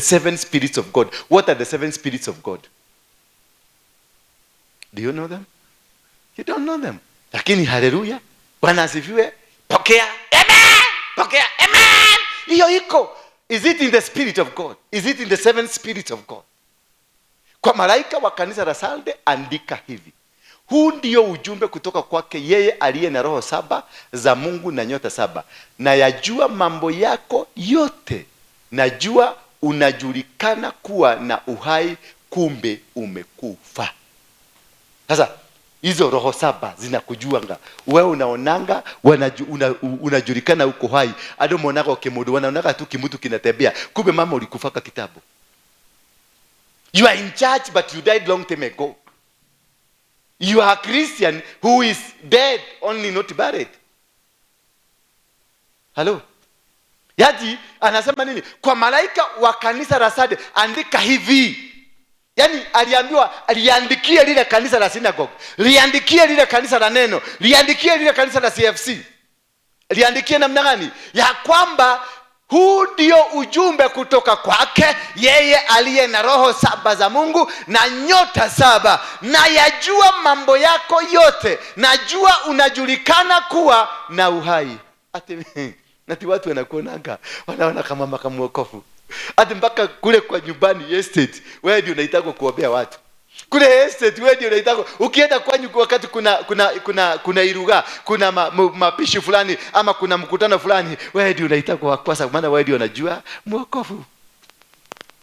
seven spirits of God. What are the seven spirits of God? Do you know them? You don't know them. Lakini haleluya, Bwana asifiwe, pokea, amen, pokea, amen. Hiyo iko. Is it in the spirit of God? Is it in the seven spirits of God? Kwa malaika wa kanisa la Sarde andika hivi: huu ndio ujumbe kutoka kwake yeye aliye na roho saba za Mungu na nyota saba. Na yajua mambo yako yote. Najua unajulikana kuwa na uhai, kumbe umekufa. Sasa hizo roho saba zinakujuanga. Wewe unaonanga unajulikana uko hai. Ado monaka kemodo wanaonaka tu kimutu kinatembea. Kumbe mama ulikufaka kitabu. You are in church but you died long time ago. You are a Christian who is dead, only not buried. Hello? Yaji anasema nini? Kwa malaika wa kanisa la Sarde andika hivi. Yani aliambiwa aliandikia lile kanisa la synagogue, liandikia lile kanisa la neno, liandikia lile kanisa la CFC. Liandikia namna gani? Ya kwamba huu ndio ujumbe kutoka kwake yeye aliye na roho saba za Mungu na nyota saba. Na yajua mambo yako yote. Najua unajulikana kuwa na uhai. Ati watu wanakuonanga wanaona kama makamuokofu. Ati mpaka kule kwa nyumbani estate wewe ndio unaitaka kuombea watu. Kule estate wewe ndio unaitaka, ukienda kwanyu wakati kuna iruga, kuna mapishi fulani ama kuna mkutano fulani, wewe ndio unaitaka kwa sababu maana wewe ndio unajua mwokofu.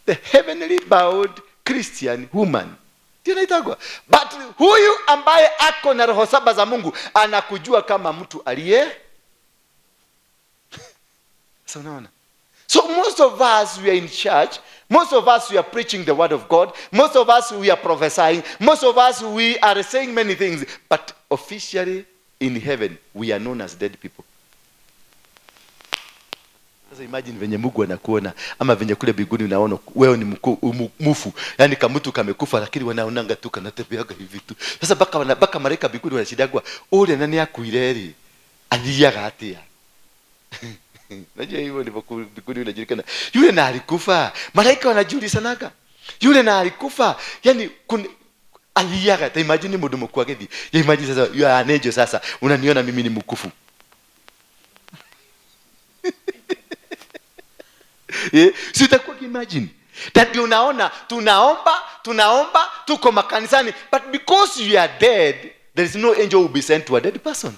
The heavenly bound Christian woman ndio unaitaka. But huyu ambaye ako na roho saba za Mungu anakujua kama mtu aliye. So unaona? So most of us, we are in church. Most of us, we are preaching the word of God. Most of us, we are prophesying. Most of us, we are saying many things. But officially, in heaven, we are known as dead people. Sasa imagine venye Mungu anakuona, ama venye kule biguni unaona wewe ni mufu. Yani kama mtu kamekufa lakini wanaonanga tu kanatembeaga hivi tu. Sasa baka malaika biguni wanashidagwa, ule nani akuireri aliyaga atia. Najua hivyo ndivyo biguni unajulikana. Yule na alikufa. Malaika wanajulisanaga. Yule na alikufa. Yani aliyaga. Ta imagine mudumu kwa gedi. Ya imagine sasa you are an angel sasa. Unaniona mimi ni mkufu. Si utakuwa imagine. That unaona tunaomba tuko makanisani, but because you are dead there is no angel who will be sent to a dead person.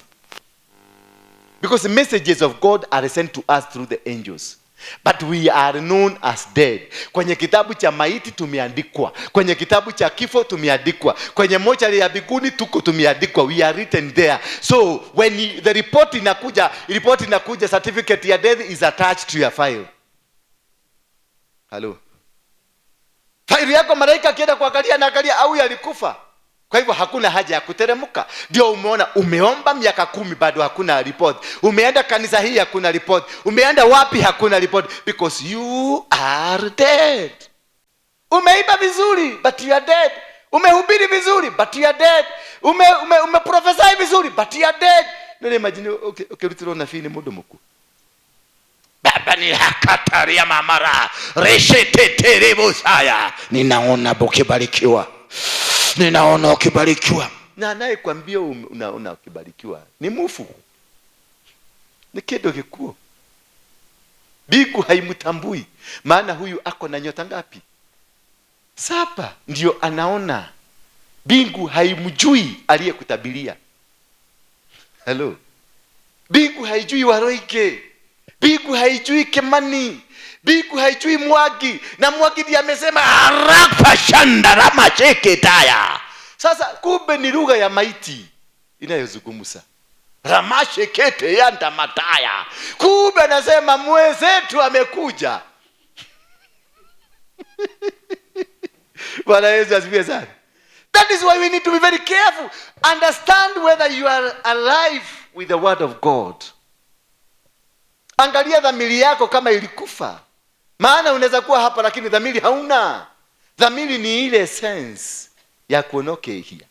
Because the messages of God are sent to us through the angels. But we are known as dead. Kwenye kitabu cha maiti tumeandikwa. Kwenye kitabu cha kifo tumeandikwa. Kwenye mochari ya biguni tuko tumeandikwa. We are written there. So when the report inakuja, certificate ya death is attached to your file. Hello. File yako malaika akienda kuangalia na angalia au alikufa. Kwa hivyo hakuna haja ya kuteremka. Ndio umeona umeomba miaka 10 bado hakuna report. Umeenda kanisa hii hakuna report. Umeenda wapi hakuna report, because you are dead. Umeiba vizuri but you are dead. Umehubiri vizuri but you are dead. Umeprophesy vizuri but you are dead. Ndio imagine rutiro na fini mudomoku. Baba ni hakataria mamara. Resheteterebo saya. Ninaona ukibarikiwa. Ninaona ukibarikiwa. Na anayekwambia unaona ukibarikiwa ni mufu. Ni kido kikuo. Bigu haimutambui. Maana huyu ako na nyota ngapi? 7. Ndio anaona. Bingu haimjui aliyekutabiria. Hello. Bingu haijui Waroike. Bingu haijui Kemani. Bingu haijui Mwagi. Na Mwagi ndiye amesema harapa shandara macheke taya. Sasa kumbe ni lugha ya maiti inayozungumza. Ramashekete yanda mataya. Kumbe anasema mwenzetu amekuja. Bwana Yesu asifiwe sana. That is why we need to be very careful. Understand whether you are alive with the word of God. Angalia dhamiri yako kama ilikufa. Maana unaweza kuwa hapa lakini dhamiri hauna. Dhamiri ni ile sense ya kuonoke hii.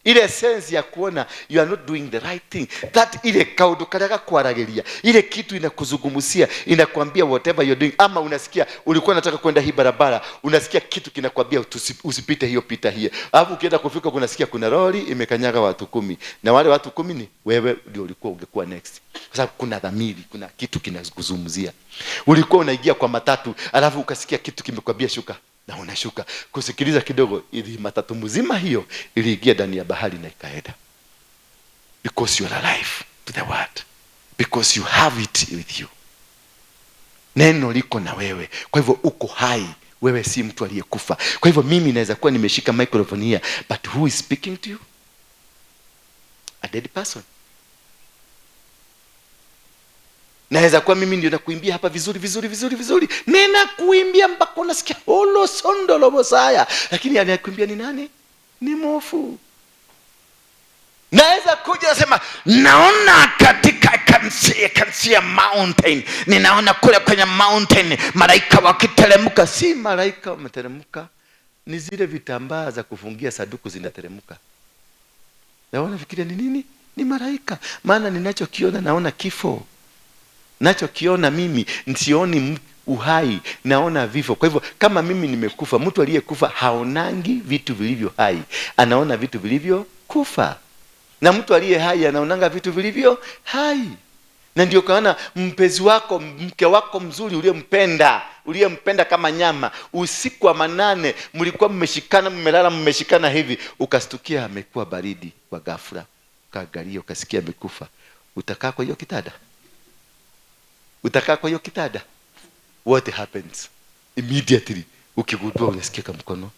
Ile sense ya kuona you are not doing the right thing, that ile kaudu kadaka kuaragelia, ile kitu inakuzungumzia, inakwambia whatever you're doing. Ama unasikia ulikuwa unataka kwenda hii barabara, unasikia kitu kinakwambia usipite hiyo, pita hiyo. Alafu ukienda kufika kunasikia kuna lori imekanyaga watu 10, na wale watu 10 ni wewe ndio ulikuwa ungekuwa next, kwa sababu kuna dhamiri, kuna kitu kinakuzungumzia. Ulikuwa unaingia kwa matatu, alafu ukasikia kitu kimekwambia shuka, na unashuka. Kusikiliza kidogo, ili matatu mzima hiyo iliingia ndani ya bahari na ikaenda. Because you are alive to the word, because you have it with you. Neno liko na wewe, kwa hivyo uko hai. Wewe si mtu aliyekufa. Kwa hivyo mimi naweza kuwa nimeshika microphone here, but who is speaking to you? A dead person. Naweza kuwa mimi ndio nakuimbia hapa vizuri. Nena kuimbia mpaka unasikia olo sondo lobo saya, lakini anakuimbia ni nani? Ni mwofu. Naweza kuja nasema naona katika kansia mountain, ninaona kule kwenye mountain malaika wakiteremka. Si malaika wameteremka, ni zile vitambaa za kufungia saduku zinateremka. Naona fikiria ni nini? Ni malaika. Maana ninachokiona naona kifo. Nachokiona mimi nsioni uhai, naona vifo. Kwa hivyo kama mimi nimekufa, mtu aliyekufa haonangi vitu vilivyo hai, anaona vitu vilivyo kufa. Na mtu aliye hai anaonanga vitu vilivyo hai. Na ndio kaona mpenzi wako, mke wako mzuri uliyempenda kama nyama, usiku wa manane mlikuwa mmeshikana, mmelala mmeshikana hivi, ukastukia amekuwa baridi kwa ghafla, kaangalia ukasikia amekufa. Utakaa kwa hiyo kitanda? Utakaa kwa hiyo kitanda? What happens? Immediately ukigundua unasikia kama mkono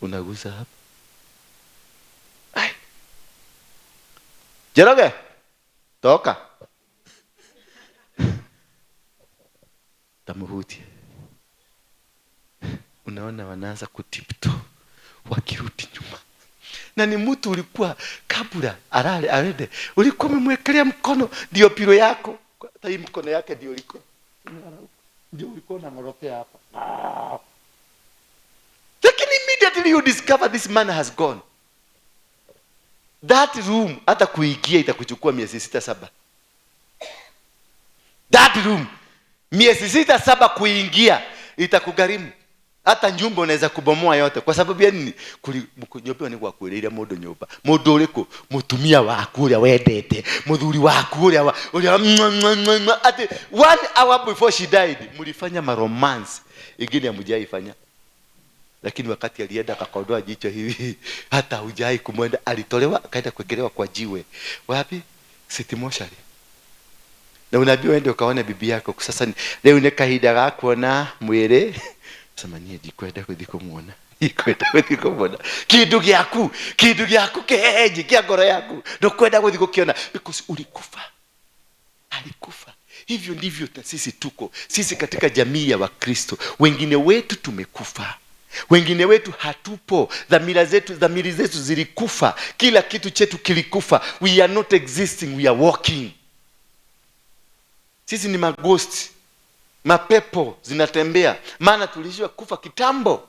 unagusa hapa. Ai. Jeroge, toka. Tamuhuti. Unaona wanaanza kutipto wakirudi nyuma. Na ni mtu ulikuwa kabla arede, ulikuwa umemwekelea mkono ndio pilo yako, hata hii mkono yake ndio ulikuwa unamropea hapa. Lakini immediately you discover this man has gone. That room hata kuingia itakuchukua miezi 6-7. That room miezi 6-7 kuingia itakugharimu. Hata nyumba unaweza kubomoa yote. Kwa sababu ya nini? Nyumba ni kwa kuelea modo nyumba. Modo uliko mutumia waku ule wendete, muthuri waku ule ati 1 hour before she died mlifanya romance ingine hamjaifanya. Lakini wakati alienda akakondoa jicho hivi, hata hujai kumwenda, alitolewa akaenda kuwekelewa kwa jiwe. Wapi? City Moshari. Na unaambiwa uende ukaone bibi yako. Sasa leo ni kahinda ga kuona mwili. Sema nie ndikwenda kuthi kumuona. Ikwenda kuthi kumuona. Kindu gyaku keheji kia ngoro yaku. Ndokwenda kuthi kukiona because ulikufa. Alikufa. Hivyo ndivyo sisi tuko. Sisi katika jamii ya Wakristo, wengine wetu tumekufa. Wengine wetu hatupo. Dhamiri zetu zilikufa. Kila kitu chetu kilikufa. We are not existing, we are walking. Sisi ni maghost. Mapepo zinatembea. Maana tulishwa kufa kitambo.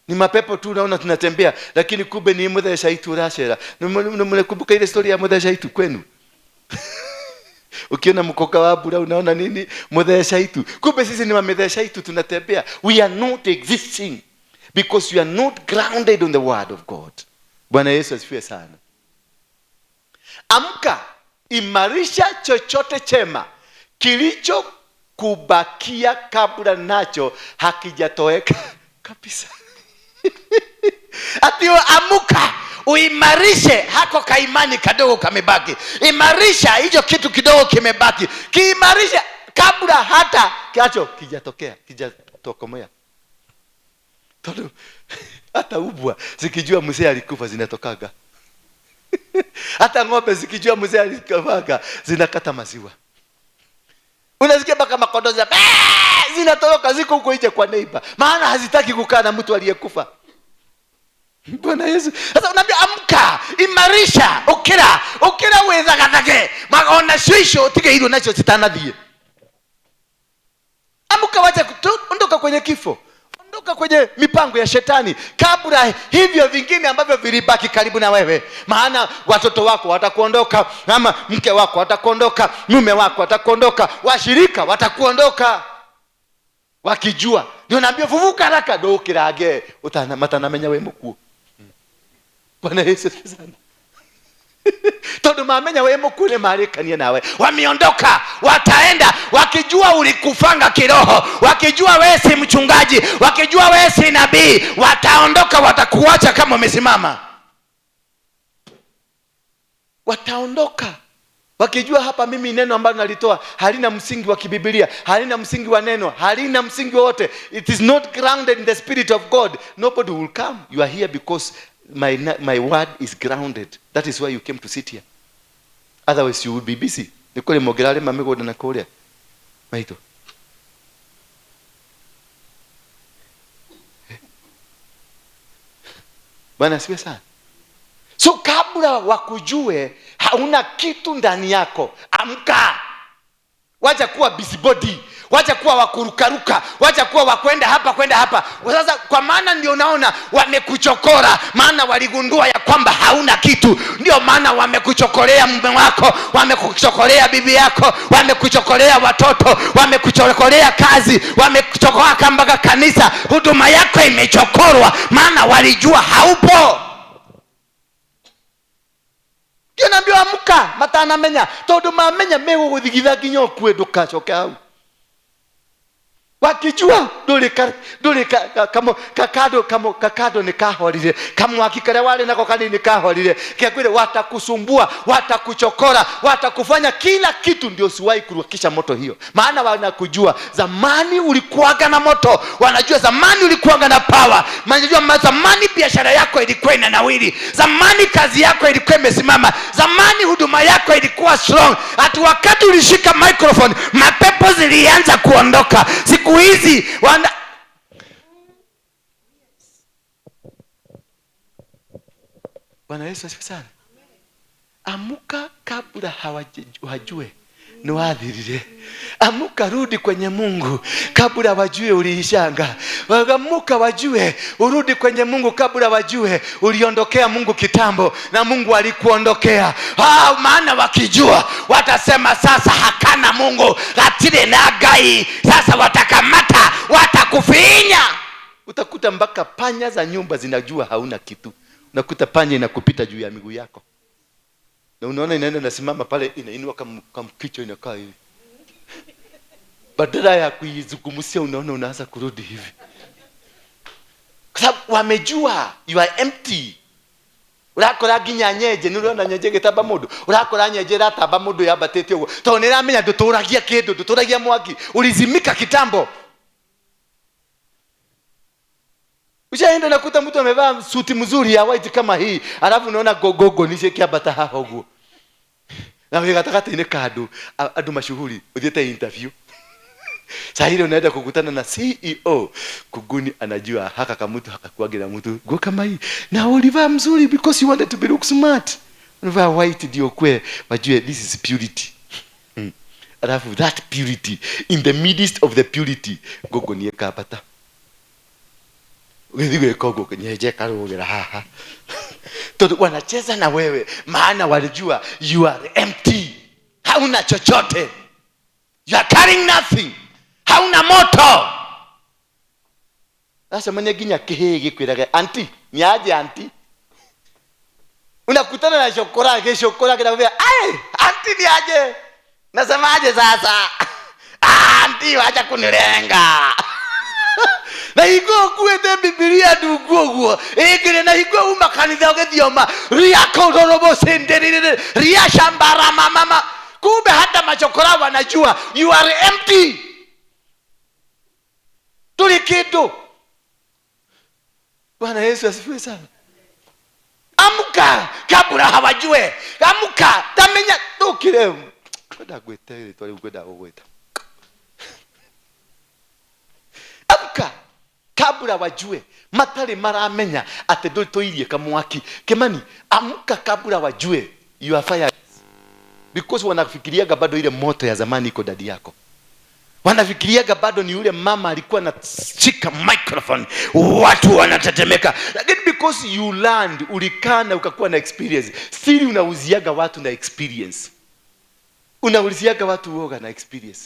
Ni mapepo tu unaona tunatembea, lakini kumbe ni mudha shaitu rashera. Mnakumbuka ile story ya mudha shaitu kwenu? Ukiona mkoka wa bura unaona nini? Mudha shaitu. Kumbe sisi ni mudha shaitu tunatembea. We are not existing because we are not grounded on the word of God. Bwana Yesu asifiwe sana. Amka, imarisha chochote chema kilicho kubakia kabla nacho hakijatoweka kabisa. Atiwa amuka, uimarishe hako kaimani kadogo kamebaki. Imarisha hicho kitu kidogo kimebaki. Kiimarisha kabla hata kiacho kijatokomea. Todo hata ubwa zikijua mzee alikufa zinatokaga. Hata ng'ombe zikijua mzee alikufa zinakata maziwa. Unasikia baka makondoza zinatoroka ziko huko nje kwa neighbor, maana hazitaki kukaa na mtu aliyekufa. Bwana Yesu. Sasa unaambia amka, imarisha, ukira weza gathage magona shisho tige hilo nacho sitanadhie. Amka, wacha ondoka kwenye kifo. Amka kwenye mipango ya shetani kabla hivyo vingine ambavyo vilibaki karibu na wewe. Maana watoto wako watakuondoka, ama mke wako watakuondoka, mume wako watakuondoka, washirika watakuondoka. Wakijua ndio naambia vuvuka haraka ndo ukirage matanamenya we mukuo. Bwana Yesu sana. Todo mamenya we mukule marekania nawe. Wameondoka, wataenda wakijua ulikufanga kiroho, wakijua wewe si mchungaji, wakijua wewe si nabii, wataondoka, watakuacha kama umesimama. Wataondoka wakijua hapa mimi neno ambalo nalitoa halina msingi wa kibiblia, halina msingi wa neno, halina msingi wote. It is not grounded in the spirit of God. Nobody will come. You are here because my word is grounded. That is why you came to sit here. Otherwise you will be busy. Nikole mogerale mamegoda na kole. Maito. Bwana siwe sana. So kabla wakujue hauna kitu ndani yako, amka. Wacha kuwa busybody, wacha kuwa wakurukaruka, wacha kuwa wakwenda hapa kwenda hapa. Sasa kwa maana ndio naona wamekuchokora, maana waligundua ya kwamba hauna kitu. Ndio maana wamekuchokolea mume wako, wamekuchokolea bibi yako, wamekuchokolea watoto, wamekuchokolea kazi, wamekuchokolea mpaka kanisa. Huduma yako imechokorwa maana walijua haupo. Ndio naambiwa amka, matana menya. Todo mamenya mewo guthigitha kinyo kweduka choke au. Wakijua dole kamo kakado nikahorire, kama wakikare wale nako kani nikahorire. Kia kwile watakusumbua, watakuchokora, watakufanya kila kitu ndio usiwahi kuruakisha moto hiyo. Maana wanakujua zamani ulikuwaga na moto, wanajua zamani ulikuwaga na power, wanajua zamani biashara yako ilikuwa inanawiri, zamani kazi yako ilikuwa imesimama, zamani huduma yako ilikuwa strong. Hata wakati ulishika microphone mapepo zilianza kuondoka. Siku hizi Bwana Yesu asifiwe sana. Amuka kabla hawajue ni wadhirire. Amuka, rudi kwenye Mungu kabla wajue uliishanga. Amuka wajue, urudi kwenye Mungu kabla wajue uliondokea Mungu kitambo na Mungu alikuondokea. Maana wakijua watasema sasa hakana Mungu, latire na gai. Sasa watakamata, watakufinya. Utakuta mpaka panya za nyumba zinajua hauna kitu. Unakuta panya inakupita juu ya miguu yako. Na unaona inaenda nasimama pale, inainua kama kichwa inakaa hivi. Badala ya kuizungumzia unaona unaanza kurudi hivi. Kwa sababu wamejua you are empty. Urakora ginyanyeje nuriona nyeje taba mudu. Urakora nyeje rataba mudu yabatete ugo. Tonera menya duturagia kindu, duturagia mwaki. Ulizimika kitambo. Ushaenda nakuta mtu amevaa suti mzuri ya white kama hii, alafu unaona gogogo nishe kiabata hapo huko. Na wewe katakata ine kado adu mashuhuri udete interview. Sasa hilo unaenda kukutana na CEO kuguni, anajua haka kama mtu hakakuagira mtu go kama hii. Na ulivaa mzuri because you wanted to be look smart. Unavaa white ndio kwe wajue this is purity. Alafu that purity, in the midst of the purity, gogo nie kabata. Wewe kogo nyeje karugera haha. Todo wanacheza na wewe maana walijua you are empty. Hauna chochote. You are carrying nothing. Hauna moto. Sasa mwenye ginya kihege kwiraga anti, ni aje anti? Unakutana na shokora kinakwambia, "Ai, anti ni aje?" Nasema aje sasa? Anti wacha kunilenga. Na higo kuete Biblia dugugo egere na higo umakanitha ogithioma ria kodorobo senderire ria shambara mama. Kumbe hata machokora wanajua you are empty. Tulikido. Bwana Yesu asifiwe sana. Amuka kabla hawajue. Amuka tamenya tukire. Kwenda gwete twali kwenda ogweta. Amuka kabla wajue, matari maramenya ate ndo toirie kamwaki. Kemani, amuka kabla wajue you are fired. Because wanafikiriaga bado ile moto ya zamani iko ndani yako. Wanafikiriaga bado ni yule mama alikuwa anashika microphone watu wanatetemeka. Lakini because you learned, ulikana ukakuwa na experience. Still unauziaga watu na experience. Unauziaga watu uoga na experience.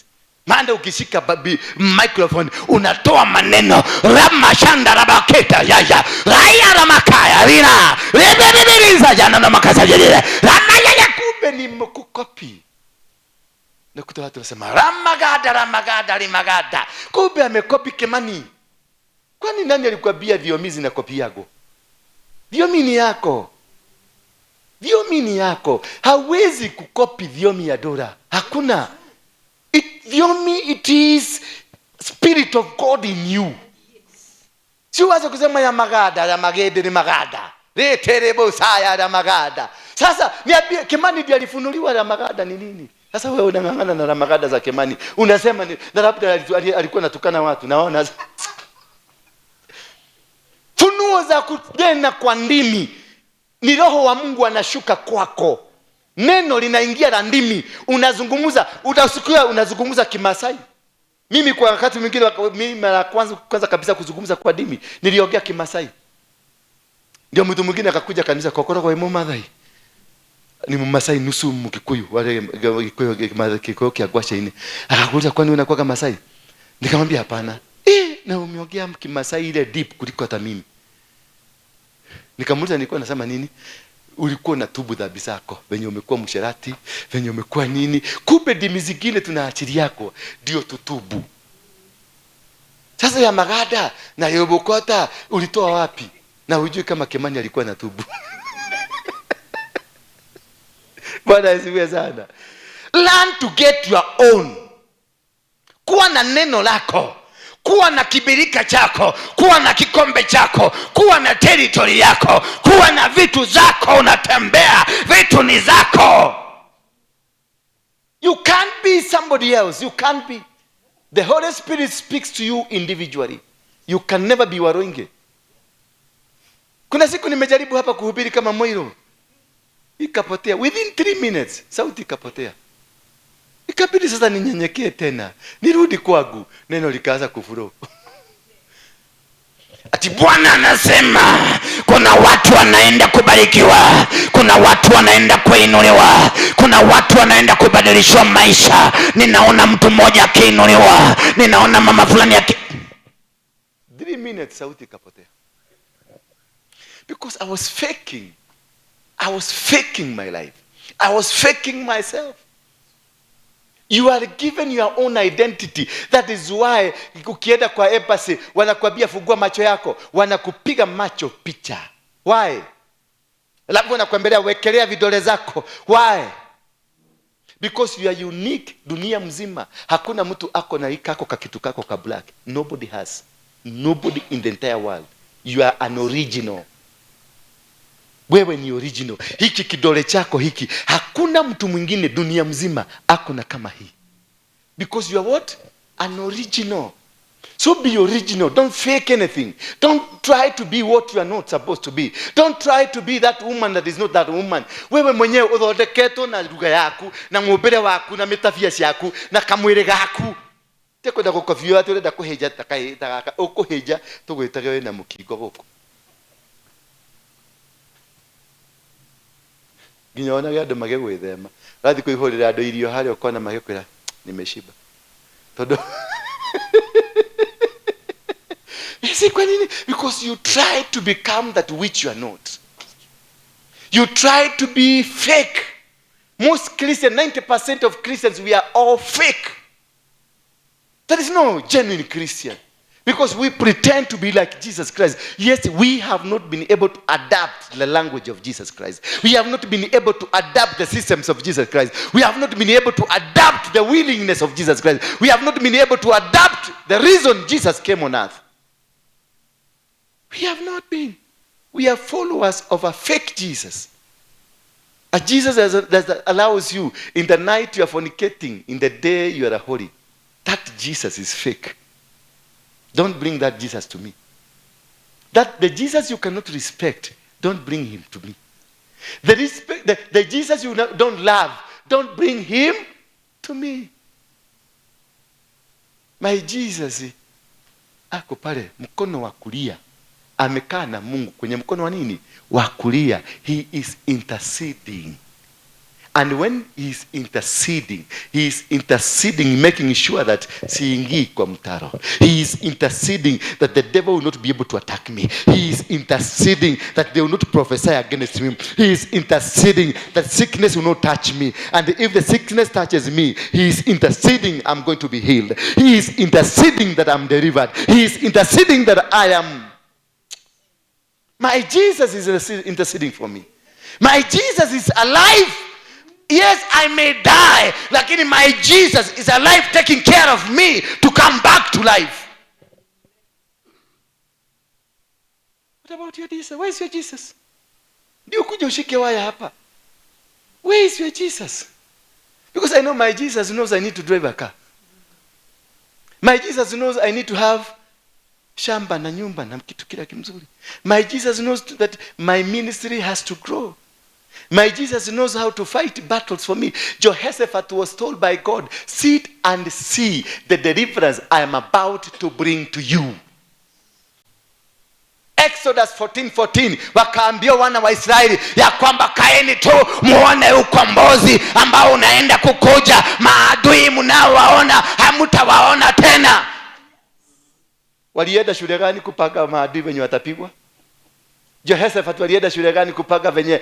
Maana ukishika microphone unatoa maneno ramashanda rabaketa yaya raya ramakaya rina rebebebeza jana na makasa jele ramaya kumbe ni mkukopi. Na kutoa watu wasema ramagada limagada, kumbe amekopi Kimani. Kwani nani alikwambia viomizi na kopi yako? Viomini yako, viomini yako. Hawezi kukopi viomi ya Dora, hakuna. Viomi, it is spirit of God in you. Si wazo kusema ya magada, ya magede ni magada, reterebo saya ya magada. Sasa niambie, Kimani ndiye alifunuliwa ya magada ni nini? Sasa wewe unang'ang'ana na ramagada za Kimani. Unasema ni na labda alikuwa anatukana watu. Naona funuo za kunena kwa ndimi ni roho wa Mungu anashuka kwako. Neno linaingia na ndimi, unazungumza, utasikia unazungumza Kimasai. Mimi kwa wakati mwingine, mimi mara kwanza kabisa kuzungumza kwa ndimi niliongea Kimasai. Ndio mtu mwingine akakuja kanisa kokoro kwa Mumathai. Ni Mmasai nusu Mkikuyu, wale Kikuyu kiagwasha ini. Akakuuliza kwani unakuwa kama Masai? Nikamwambia hapana. Na umeongea Kimasai ile deep kuliko hata mimi. Nikamuuliza nilikuwa nasema nini? Ulikuwa na tubu dhambi zako, venye umekuwa msherati, venye umekuwa nini? Kumbe dimi zingine tunaachilia yako ndio tutubu. Sasa ya magada na yobokota ulitoa wapi? Na hujui kama Kimani alikuwa na tubu. Bwana asifiwe sana. Learn to get your own. Kuwa na neno lako, kuwa na kibirika chako, kuwa na kikombe chako, kuwa na territory yako, kuwa na vitu zako, unatembea, vitu ni zako. You can't be somebody else. You can't be. The Holy Spirit speaks to you individually. You can never be Waroinge. Kuna siku nimejaribu hapa kuhubiri kama Moiro, ikapotea within 3 minutes, sauti ikapotea. Ikabidi sasa ninyenyekee tena, nirudi kwangu, neno likaanza kufuro. Ati Bwana anasema kuna watu wanaenda kubarikiwa, kuna watu wanaenda kuinuliwa, kuna watu wanaenda kubadilishwa maisha. Ninaona mtu mmoja akiinuliwa, ninaona mama fulani 3 minutes sauti ikapotea. Because I was faking my life. I was faking myself. You are given your own identity. That is why ukienda kwa embassy wanakuambia fungua macho yako, wanakupiga macho picha. Why? Labda wanakuambia wekelea vidole zako. Why? Because you are unique dunia mzima. Hakuna mtu ako na ikako kakitu kako ka black. Nobody has. Nobody in the entire world. You are an original. Wewe ni original. Hiki kidole chako hiki, hakuna mtu mwingine dunia mzima ako na kama hii. Because you are what? An original. So be original. Don't fake anything. Don't try to be what you are not supposed to be. Don't try to be that woman that is not that woman. Wewe mwenyewe uthondeketwo na lugha yaku, na ng'umbire waku, na metafia ciaku, na kamwire gaku. Tekwenda gukofio ati urenda kuheja takahita ukuheja tugwitaga we na mukingo guku. Nginya ona gado magegwithema. Rathi kuihurira andu irio hari ukona magekwira nimeshiba. Todo. Is it kwa nini? Because you try to become that which you are not. You try to be fake. Most Christians, 90% of Christians, we are all fake. There is no genuine Christian. Because we pretend to be like Jesus Christ. Yes, we have not been able to adapt the language of Jesus Christ. We have not been able to adapt the systems of Jesus Christ. We have not been able to adapt the willingness of Jesus Christ. We have not been able to adapt the reason Jesus came on earth. We have not been. We are followers of a fake Jesus. A Jesus that allows you, in the night you are fornicating, in the day you are holy. That Jesus is fake. Don't bring that Jesus to me. That the Jesus you cannot respect, don't bring him to me. The Jesus you don't love, don't bring him to me. My Jesus ako pale mkono wa kulia, amekaa na Mungu kwenye mkono wa nini? Wa kulia. He is interceding. And when he is interceding making sure that siingii kwa mtaro. He is interceding that the devil will not be able to attack me. He is interceding that they will not prophesy against me. He is interceding that sickness will not touch me. And if the sickness touches me, he is interceding I'm going to be healed. He is interceding that I'm delivered. He is interceding that I am. My Jesus is interceding for me. My Jesus is alive. Yes, I may die, lakini my Jesus is alive, taking care of me to come back to life. What about your Jesus? Where is your Jesus? Ndio kuja ushike waya hapa. Where is your Jesus? Because I know my Jesus knows I need to drive a car. My Jesus knows I need to have shamba na nyumba na kitu kila kimzuri. My Jesus knows that my ministry has to grow. My Jesus knows how to fight battles for me. Jehoshaphat was told by God, sit and see the deliverance I am about to bring to you. Exodus 14:14, wakaambia wana wa Israeli ya kwamba kaeni tu muone ukombozi ambao unaenda kukuja. Maadui mnaowaona hamtawaona tena. Walienda shule gani kupanga maadui wenye watapigwa? Jehoshaphat walienda shule gani kupanga venye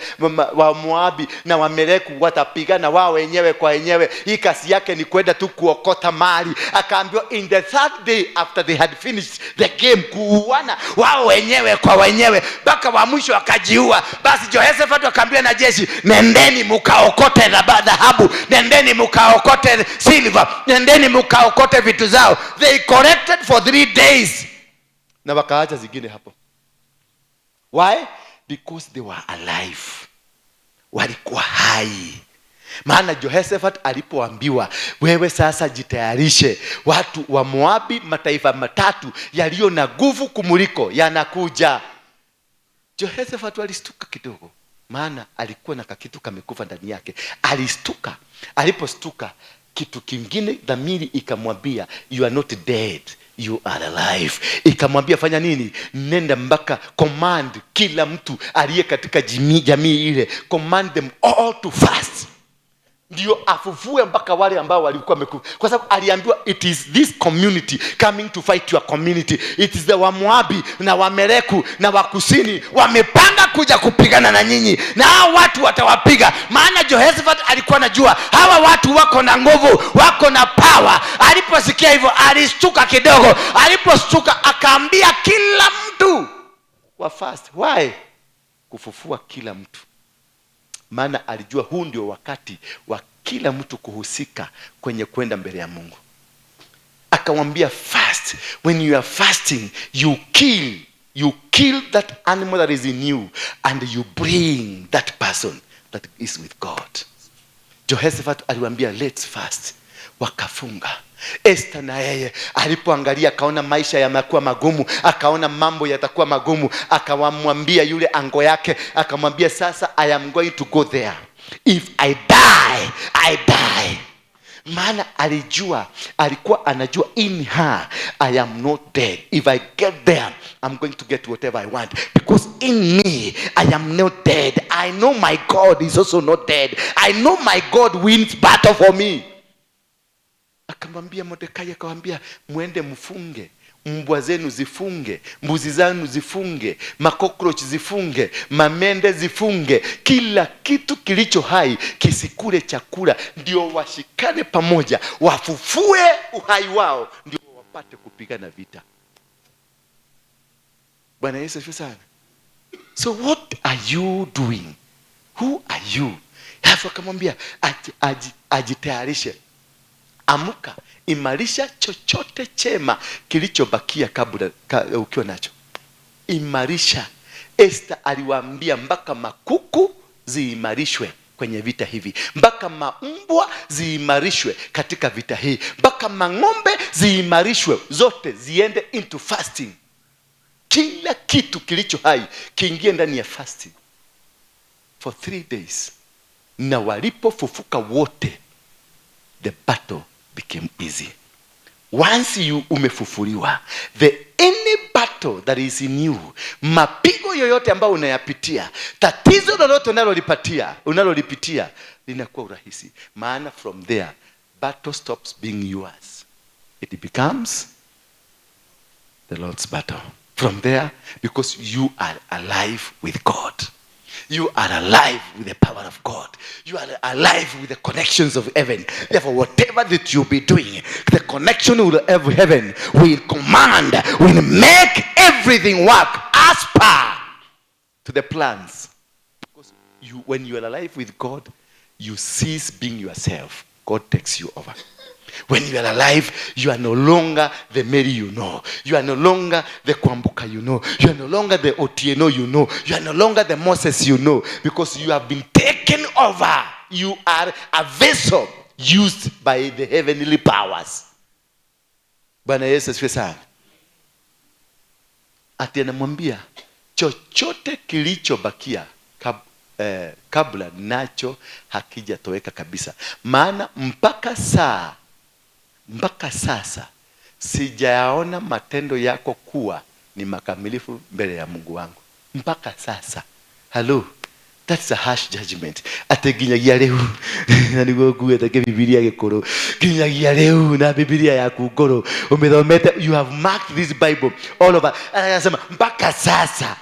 wa Moabi na Wameleki watapigana wao wenyewe kwa wenyewe? Hii kazi yake ni kwenda tu kuokota mali. Akaambiwa in the third day after they had finished the game, kuuana wao wenyewe kwa wenyewe mpaka wa mwisho akajiua. Basi Jehoshaphat akaambia na jeshi, nendeni mkaokote dhahabu, nendeni mkaokote silver, nendeni mkaokote vitu zao. They collected for 3 days na wakaacha zingine hapo. Why? Because they were alive. Walikuwa hai. Maana Jehoshaphat alipoambiwa, wewe sasa jitayarishe, watu wa Moabi, mataifa matatu yaliyo na nguvu kumuliko yanakuja. Jehoshaphat alistuka kidogo, maana alikuwa na kitu kamekufa ndani yake. Alistuka. Alipostuka, kitu kingine dhamiri ikamwambia, you are not dead, you are alive. Ikamwambia fanya nini? Nenda mpaka command kila mtu aliye katika jamii ile, command them all to fast. Ndio afufue mpaka wale ambao walikuwa wamekufa. Kwa sababu aliambiwa it is this community coming to fight your community. It is the Wamoabi na Wameleku na Wakusini wamepanga kuja kupigana na nyinyi, na hao watu watawapiga. Maana Jehoshaphat alikuwa anajua hawa watu wako na nguvu, wako na power. Aliposikia hivyo alistuka kidogo. Alipostuka akaambia kila mtu wa fast. Why? Kufufua kila mtu. Maana alijua huu ndio wakati wa kila mtu kuhusika kwenye kwenda mbele ya Mungu. Akamwambia fast. When you are fasting, you kill that animal that is in you and you bring that person that is with God. Jehoshaphat aliwaambia let's fast. Wakafunga. Esther na yeye alipoangalia akaona maisha yamekuwa magumu, akaona mambo yatakuwa magumu, akamwambia yule ango yake, akamwambia sasa I am going to go there. If I die, I die. Maana alikuwa anajua in her I am not dead. If I get there, I'm going to get whatever I want. Because in me, I am not dead. I know my God is also not dead. I know my God wins battle for me. Akamwambia Mordekai, akamwambia muende mfunge, mbwa zenu zifunge, mbuzi zenu zifunge, makokroch zifunge, mamende zifunge, kila kitu kilicho hai kisikule chakula, ndio washikane pamoja, wafufue uhai wao, ndio wapate kupigana vita. Bwana Yesu asifiwe sana. So what are you doing? Who are you? Hapo akamwambia ajitayarishe. Amuka, imarisha chochote chema kilichobakia kabla ukiwa nacho. Imarisha. Esther aliwaambia mpaka makuku ziimarishwe kwenye vita hivi, mpaka maumbwa ziimarishwe katika vita hii, mpaka mang'ombe ziimarishwe, zote ziende into fasting. Kila kitu kilicho hai kiingie ndani ya fasting for 3 days. Na walipofufuka wote, the battle became easy. Once you umefufuliwa, any battle that is in you, mapigo yoyote ambayo unayapitia, tatizo lolote unalolipitia linakuwa urahisi. Maana from there, battle stops being yours. It becomes the Lord's battle. From there, because you are alive with God. You are alive with the power of God. You are alive with the connections of heaven. Therefore, whatever that you'll be doing, the connection with heaven will command, will make everything work as per to the plans. Because when you are alive with God, you cease being yourself. God takes you over. When you are alive, you are no longer the Mary you know. You are no longer the Kwambuka you know. You are no longer the Otieno you know. You are no longer the Moses you know. Because you have been taken over. You are a vessel used by the heavenly powers. Bwana Yesu asifiwe sana. Ati anamwambia chochote kilichobakia kabla nacho hakijatoweka kabisa. Maana mpaka sasa sijayaona matendo yako kuwa ni makamilifu mbele ya Mungu wangu. Mpaka sasa. Hello. That's a harsh judgment. Ateginyagia leo na niguo kueteke Biblia gekoro. Ginyagia leo na Biblia yaku ngoro. Umethomete, you have marked this Bible all over. Anasema mpaka sasa.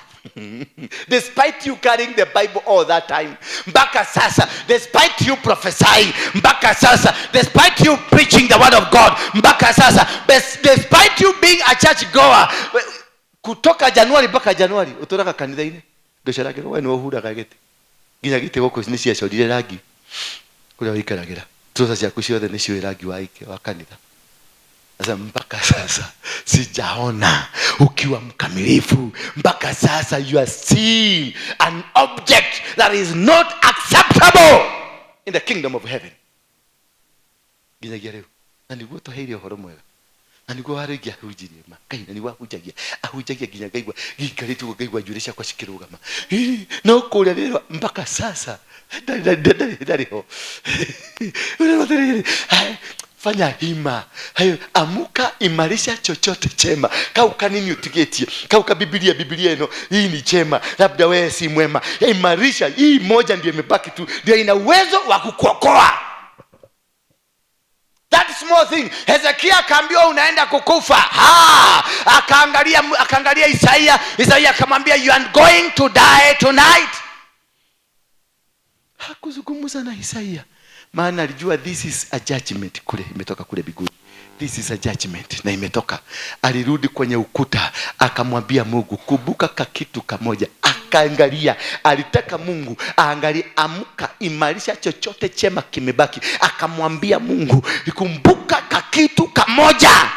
Despite you carrying the Bible all that time, mpaka sasa. Despite you prophesying, mpaka sasa. Despite you preaching the word of God, mpaka sasa. Despite you being a church goer, kutoka Januari mpaka Januari utoraka kanitha ine ndocharage wewe ni uhura kagete ginya gite goko ni cia corire rangi kuria wikaragira trosa ciaku ciothe ni cio rangi wa kanitha. Sasa mpaka sasa sijaona ukiwa mkamilifu. Mpaka sasa you are still an object that is not acceptable in the kingdom of heaven. Ginyagia leo na niguo toheire uhoro mwega na niguo warĩgia hunjirie ma Ngai na niguo ahunjagia nginya ngaigua gikaritu ngaigua njuĩrĩ ciakwa cikĩrũgama no kũrĩa rĩrĩa mpaka sasa ndariho fanya hima hayo, amuka, imarisha chochote chema. Kau kanini utigetie, kau ka Biblia eno hii ni chema, labda wewe si mwema, imarisha hii moja ndio imebaki tu, ndio ina uwezo wa kukuokoa. That small thing. Hezekia akaambiwa unaenda kukufa. Akaangalia Isaia akamwambia you are going to die tonight. Hakuzungumza na Isaia, maana alijua this is a judgment kule imetoka kule biguni. This is a judgment na imetoka. Alirudi kwenye ukuta akamwambia Mungu, kumbuka kitu kamoja. Akaangalia, alitaka Mungu aangalie, amuka, imarisha chochote chema kimebaki. Akamwambia Mungu, kumbuka kitu kamoja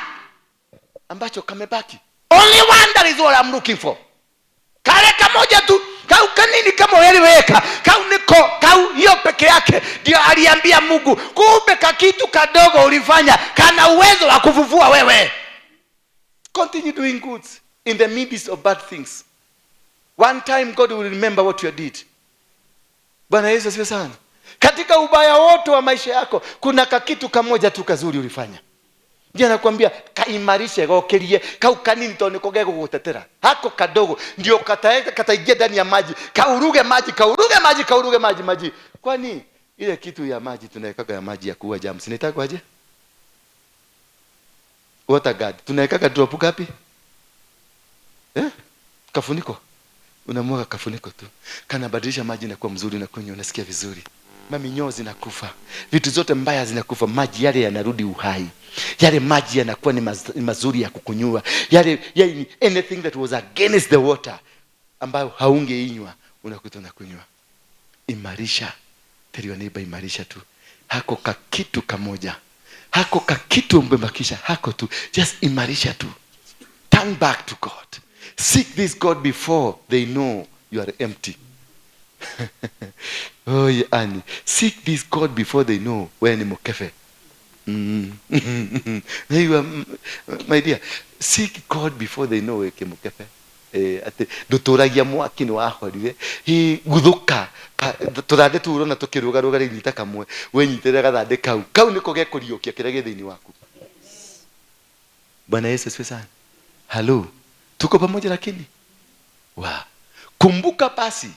ambacho kamebaki. Only one, that is what I'm looking for. Kale kamoja tu. Kau kanini kama weliweka, kau hiyo peke yake ndio aliambia Mungu, kumbe kitu kadogo ulifanya kana uwezo wa kufufua wewe. Continue doing good in the midst of bad things. One time God will remember what you did. Bwana Yesu asifiwe sana. Katika ubaya wote wa maisha yako kuna kitu kamoja tu kazuri ulifanya. Ndiye anakuambia kaimarishe gokerie, kau kanini to nikoge kugutetera. Hako kadogo ndio kataingia ndani ya maji, kauruge maji. Kwani ile kitu ya maji tunawekaga ya maji ya kuua germs inaitwa aje? Water guard. Tunawekaga drop ngapi? Kafuniko. Unamwaga kafuniko tu. Kana badilisha maji na kuwa mzuri na kunywa unasikia vizuri. Maminyo zinakufa. Vitu zote mbaya zinakufa. Maji yale yanarudi uhai. Yale maji yanakuwa ni mazuri ya kukunywa. Yale anything that was against the water ambayo haungeinywa unakuta unakunywa. Imarisha. Tell your neighbor, imarisha tu. Hako kitu kamoja. Hako kitu mbembakisha. Hako tu. Just imarisha tu. Turn back to God. Seek this God before they know you are empty. Oh, yani. Seek this God before they know where ni mukefe. My dear, seek God before they know where mukefe. Ate ndotoragia mwaki ni wahorire hi guthuka turande turo na tukiruga ruga rinyita kamwe we nyitire gathande kau niko gekuriukia kire githini waku. Bwana Yesu asifiwe sana. Halo, tuko pamoja? Lakini kumbuka basi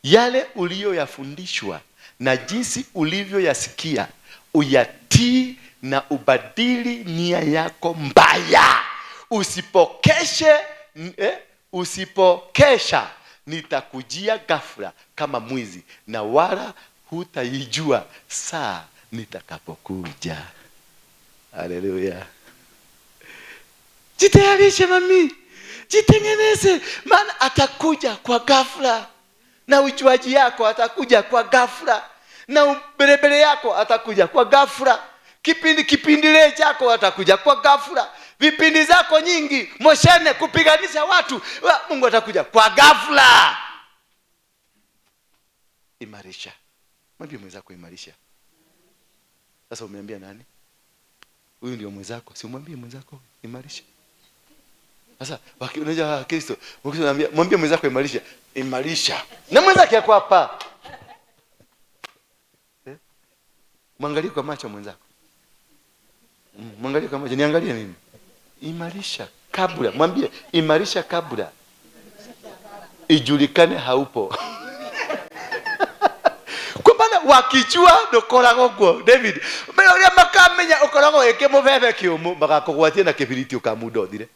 yale uliyoyafundishwa na jinsi ulivyoyasikia, uyatii na ubadili nia yako mbaya. Usipokesha nitakujia ghafla kama mwizi, na wala hutaijua saa nitakapokuja. Haleluya. Jitayarishe mami, jitengeneze, maana atakuja kwa ghafla. Na ujuaji yako atakuja kwa ghafla, na uberebere yako atakuja kwa ghafla, kipindile chako atakuja kwa ghafla, vipindi zako nyingi moshene kupiganisha watu, Mungu atakuja kwa ghafla. Imarisha. Mwambie mwenzako imarisha. Sasa umeambia nani? Huyu ndio mwenzako, si umwambie mwenzako imarisha. Sasa unajua Kristo, mwambie mwenzako imarisha. Imarisha. Na mwenzake yako hapa. Mwangalie kwa macho mwenzako. Mwangalie kwa macho, niangalie mimi. Imarisha kabla. Mwambie imarisha kabla ijulikane haupo. Kwa maana wakijua ndokorago kwa David. Mbele ya makamenya okorago eke mubebe kiumu, magakugwatie na kibiriti ukamudothire.